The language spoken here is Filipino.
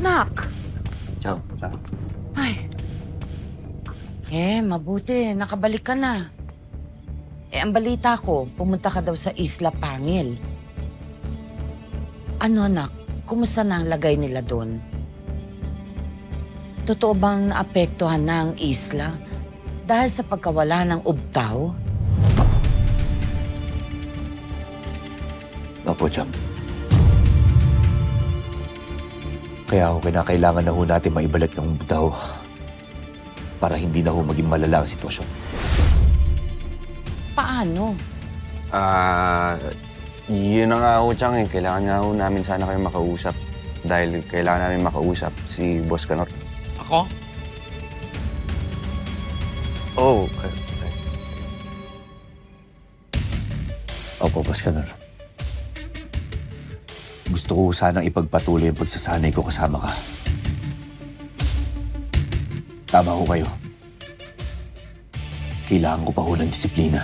Nak! Ciao. Ciao. Ay. Mabuti. Nakabalik ka na. Ang balita ko, pumunta ka daw sa Isla Pangil. Ano, anak? Kumusta na ang lagay nila doon? Totoo bang naapektuhan na ang isla dahil sa pagkawala ng ubtaw? Opo, Cham. Kaya ako kinakailangan na ho natin maibalik ang butaw para hindi na ho maging malala ang sitwasyon. Paano? Yun na nga ho, Chang, eh. Kailangan nga ho namin sana kayo makausap. Dahil kailangan namin makausap si Boss Canor. Ako? Oh, Opo, Boss Canor. Gusto ko sanang ipagpatuloy ang pagsasanay ko kasama ka. Tama ho kayo. Kailangan ko pa ho ng disiplina.